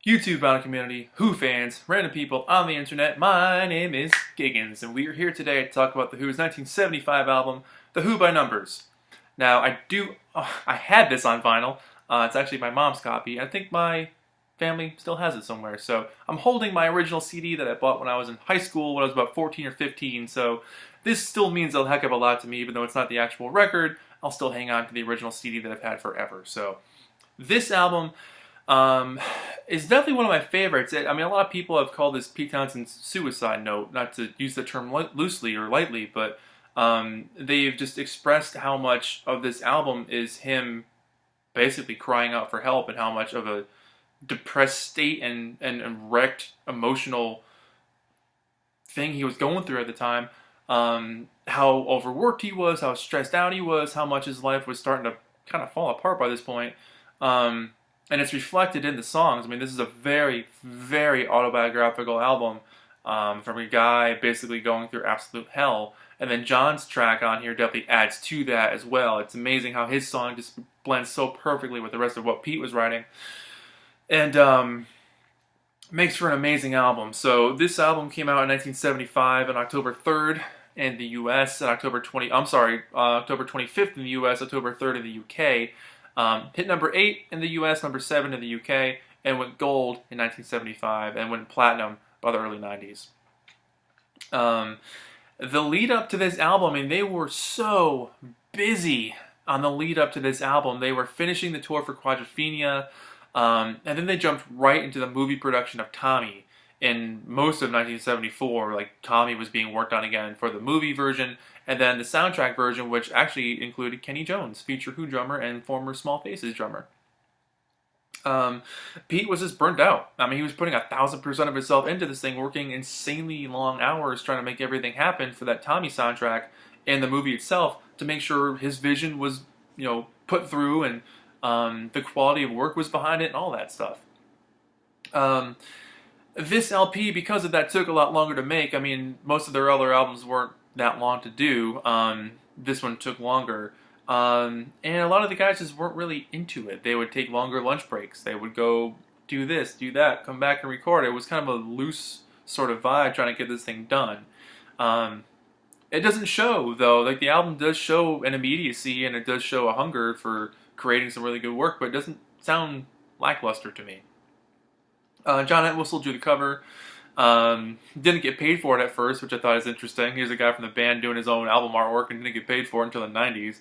YouTube bound community, Who fans, random people on the internet, my name is Giggens, and we are here today to talk about The Who's 1975 album, The Who by Numbers. Now, I had this on vinyl. It's actually my mom's copy. I think my family still has it somewhere. So I'm holding my original CD that I bought when I was in high school, when I was about 14 or 15. So this still means a heck of a lot to me, even though it's not the actual record. I'll still hang on to the original CD that I've had forever. So this album is definitely one of my favorites. I mean, a lot of people have called this Pete Townshend's suicide note, not to use the term loosely or lightly, but they've just expressed how much of this album is him basically crying out for help and how much of a depressed state and wrecked emotional thing he was going through at the time. How overworked he was, how stressed out he was, how much his life was starting to kind of fall apart by this point. And it's reflected in the songs. I mean, this is a very, very autobiographical album from a guy basically going through absolute hell. And then John's track on here definitely adds to that as well. It's amazing how his song just blends so perfectly with the rest of what Pete was writing. And makes for an amazing album. So this album came out in 1975 on October 3rd in the U.S. and October 25th in the U.S., October 3rd in the U.K., hit number 8 in the US, number 7 in the UK, and went gold in 1975, and went platinum by the early 90s. The lead up to this album, I mean, they were so busy on the lead up to this album. They were finishing the tour for Quadrophenia, and then they jumped right into the movie production of Tommy. In most of 1974, like Tommy was being worked on again for the movie version, and then the soundtrack version, which actually included Kenny Jones, future Who drummer and former Small Faces drummer. Pete was just burnt out. I mean, he was putting 1,000% of himself into this thing, working insanely long hours trying to make everything happen for that Tommy soundtrack and the movie itself to make sure his vision was, put through and the quality of work was behind it and all that stuff. This LP, because of that, took a lot longer to make. I mean, most of their other albums weren't that long to do. This one took longer. And a lot of the guys just weren't really into it. They would take longer lunch breaks. They would go do this, do that, come back and record. It was kind of a loose sort of vibe trying to get this thing done. It doesn't show, though. Like, the album does show an immediacy, and it does show a hunger for creating some really good work, but it doesn't sound lackluster to me. John Entwistle drew the cover. Didn't get paid for it at first, which I thought is interesting. He was a guy from the band doing his own album artwork and didn't get paid for it until the 90s.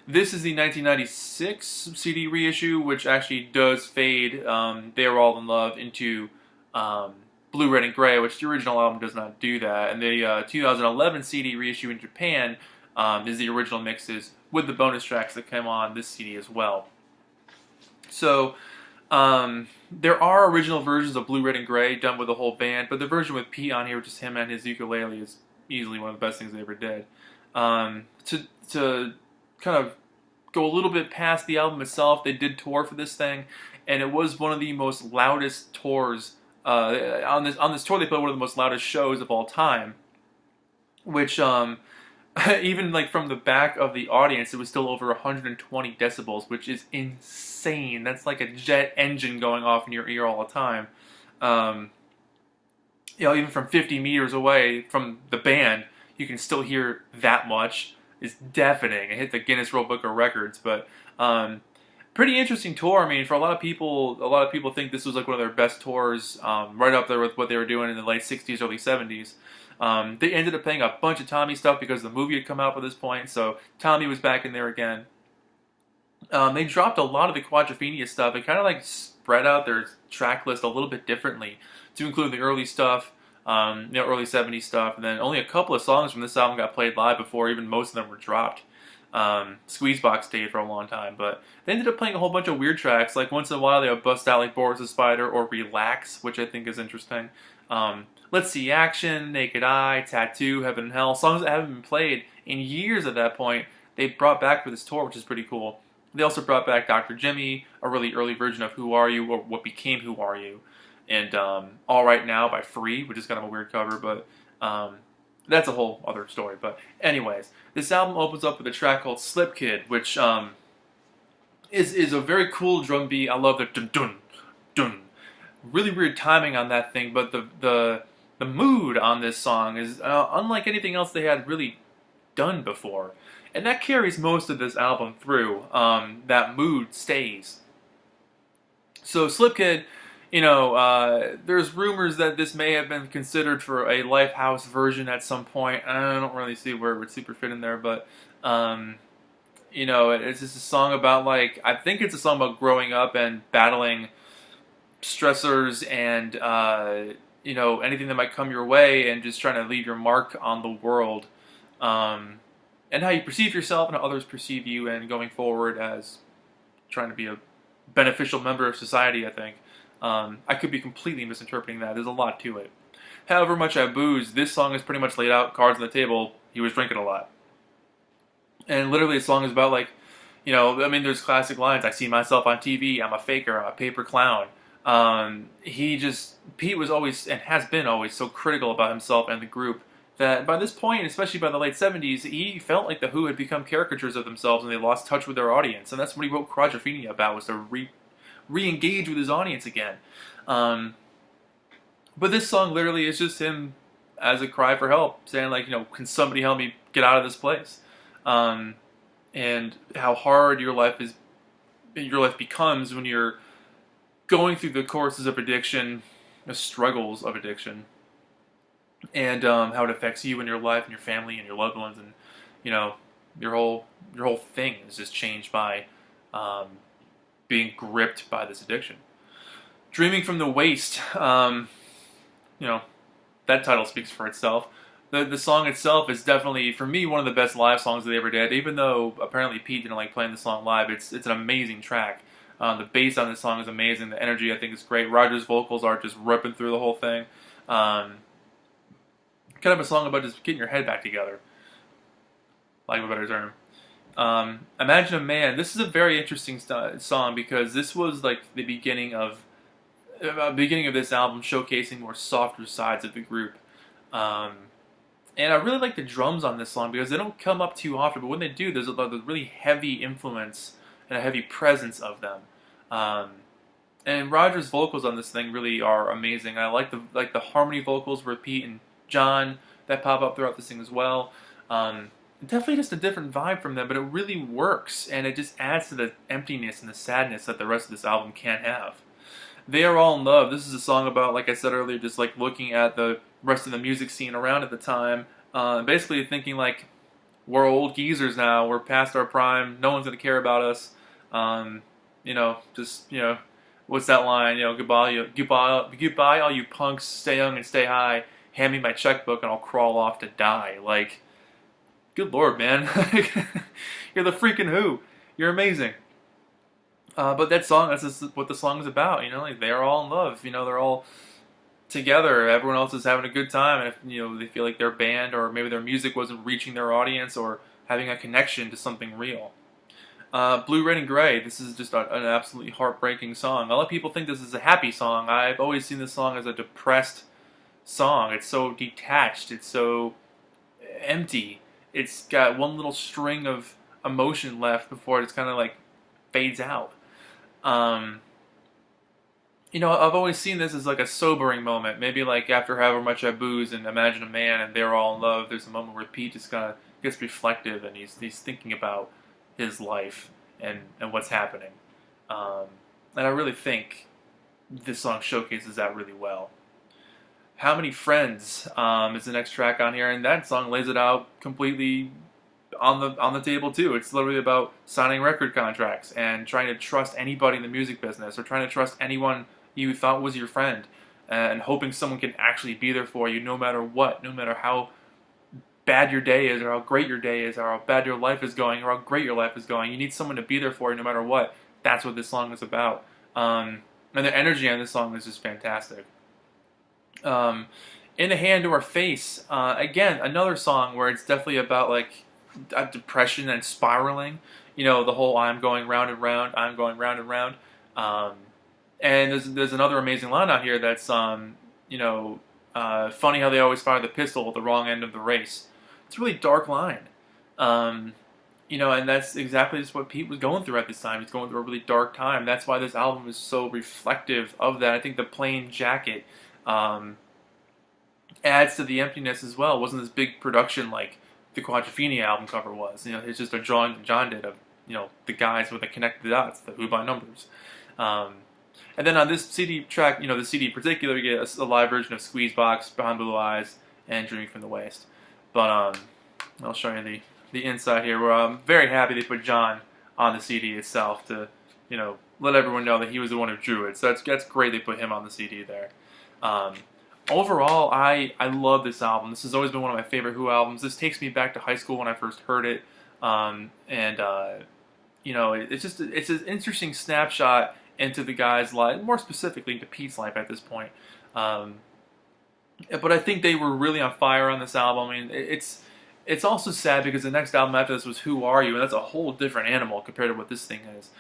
This is the 1996 CD reissue, which actually does fade They Are All in Love into Blue, Red, and Gray, which the original album does not do that. And the 2011 CD reissue in Japan is the original mixes with the bonus tracks that come on this CD as well. So there are original versions of Blue, Red, and Gray done with the whole band, but the version with Pete on here, just him and his ukulele, is easily one of the best things they ever did. To kind of go a little bit past the album itself, they did tour for this thing, and it was one of the most loudest tours. On this tour, they played one of the most loudest shows of all time, which even like from the back of the audience, it was still over 120 decibels, which is insane. That's like a jet engine going off in your ear all the time. Even from 50 meters away from the band, you can still hear that much. It's deafening. It hit the Guinness World Book of Records, but pretty interesting tour. I mean, for a lot of people think this was like one of their best tours, right up there with what they were doing in the late 60s, early 70s. They ended up playing a bunch of Tommy stuff because the movie had come out by this point, so Tommy was back in there again. They dropped a lot of the Quadrophenia stuff and kind of like spread out their track list a little bit differently to include the early stuff, early 70s stuff, and then only a couple of songs from this album got played live before even most of them were dropped. Squeezebox stayed for a long time, but they ended up playing a whole bunch of weird tracks. Like once in a while they would bust out like Boris the Spider or Relax, which I think is interesting. Let's See Action, Naked Eye, Tattoo, Heaven and Hell, songs that haven't been played in years at that point, they brought back for this tour, which is pretty cool. They also brought back Dr. Jimmy, a really early version of Who Are You, or what became Who Are You, and All Right Now by Free, which is kind of a weird cover, but that's a whole other story. But anyways, this album opens up with a track called Slip Kid, which is a very cool drum beat. I love the dun dun dun. Really weird timing on that thing, but the mood on this song is unlike anything else they had really done before, and that carries most of this album through. That mood stays. So Slipkid, there's rumors that this may have been considered for a Lifehouse version at some point. I don't really see where it would super fit in there, but it's just a song about, like, I think it's a song about growing up and battling stressors and anything that might come your way, and just trying to leave your mark on the world, and how you perceive yourself and how others perceive you, and going forward as trying to be a beneficial member of society, I think. I could be completely misinterpreting that. There's a lot to it. However much I booze, this song is pretty much laid out, cards on the table. He was drinking a lot. And literally the song is about, like, there's classic lines. I see myself on TV. I'm a faker. I'm a paper clown. Pete was always, and has been always, so critical about himself and the group that by this point, especially by the late 70s, he felt like the Who had become caricatures of themselves and they lost touch with their audience. And that's what he wrote Quadrophenia about, was to re-engage with his audience again. But this song literally is just him as a cry for help, saying, like, can somebody help me get out of this place? And how hard your life becomes when you're going through the courses of addiction, the struggles of addiction, and how it affects you and your life and your family and your loved ones, and your whole thing is just changed by being gripped by this addiction. Dreaming from the Waist, that title speaks for itself. The song itself is definitely, for me, one of the best live songs they ever did, even though apparently Pete didn't like playing the song live. It's an amazing track. The bass on this song is amazing. The energy, I think, is great. Roger's vocals are just ripping through the whole thing. Kind of a song about just getting your head back together, lack of a better term. Imagine a Man. This is a very interesting song, because this was like the beginning of this album, showcasing more softer sides of the group. And I really like the drums on this song, because they don't come up too often, but when they do, there's a really heavy influence and a heavy presence of them. And Roger's vocals on this thing really are amazing. I like the harmony vocals with Pete and John that pop up throughout this thing as well. Definitely just a different vibe from them, but it really works, and it just adds to the emptiness and the sadness that the rest of this album can't have. They Are All in Love. This is a song about, like I said earlier, just like looking at the rest of the music scene around at the time, basically thinking like, we're old geezers now, we're past our prime, no one's gonna care about us. What's that line? Goodbye, all you punks. Stay young and stay high. Hand me my checkbook and I'll crawl off to die. Like, good Lord, man, you're the freaking Who. You're amazing. But that song, that's just what the song is about. Like, they're all in love. They're all together. Everyone else is having a good time, and if they feel like their band or maybe their music wasn't reaching their audience or having a connection to something real. Blue, Red, and Gray. This is just an absolutely heartbreaking song. A lot of people think this is a happy song. I've always seen this song as a depressed song. It's so detached. It's so empty. It's got one little string of emotion left before it just kind of like fades out. I've always seen this as like a sobering moment. Maybe like after However Much I Booze and Imagine a Man and They're All in Love, there's a moment where Pete just kind of gets reflective and he's thinking about his life and what's happening. And I really think this song showcases that really well. How Many Friends is the next track on here, and that song lays it out completely on the table too. It's literally about signing record contracts and trying to trust anybody in the music business, or trying to trust anyone you thought was your friend, and hoping someone can actually be there for you no matter what, no matter how bad your day is, or how great your day is, or how bad your life is going, or how great your life is going. You need someone to be there for you no matter what. That's what this song is about. And the energy on this song is just fantastic. In the Hand to Our Face, again, another song where it's definitely about like depression and spiraling. The whole I'm going round and round, I'm going round and round. And there's another amazing line out here that's funny how they always fire the pistol at the wrong end of the race. It's a really dark line. And that's exactly just what Pete was going through at this time. He's going through a really dark time. That's why this album is so reflective of that. I think the plain jacket um, adds to the emptiness as well. It wasn't this big production like the Quadrophenia album cover was. It's just a drawing that John did of, the guys with the connected dots, the Who by numbers. Um, and then on this CD track, the CD in particular, you get a live version of Squeezebox, Behind Blue Eyes, and Dreaming from the Waste. But I'll show you the inside here, where I'm very happy they put John on the CD itself to, let everyone know that he was the one who drew it. So that's great they put him on the CD there. Overall, I love this album. This has always been one of my favorite Who albums. This takes me back to high school when I first heard it, it's an interesting snapshot into the guy's life, more specifically into Pete's life at this point. But I think they were really on fire on this album. I mean, it's also sad because the next album after this was Who Are You, and that's a whole different animal compared to what this thing is.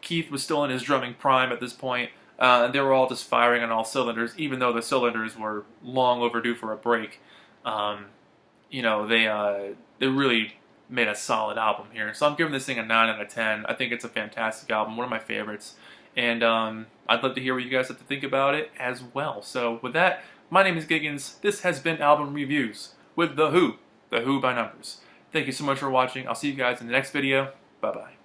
Keith was still in his drumming prime at this point. And they were all just firing on all cylinders, even though the cylinders were long overdue for a break. They really made a solid album here. So I'm giving this thing a 9 out of 10. I think it's a fantastic album, one of my favorites. And I'd love to hear what you guys have to think about it as well. So with that, my name is Giggens. This has been Album Reviews with The Who by Numbers. Thank you so much for watching. I'll see you guys in the next video. Bye-bye.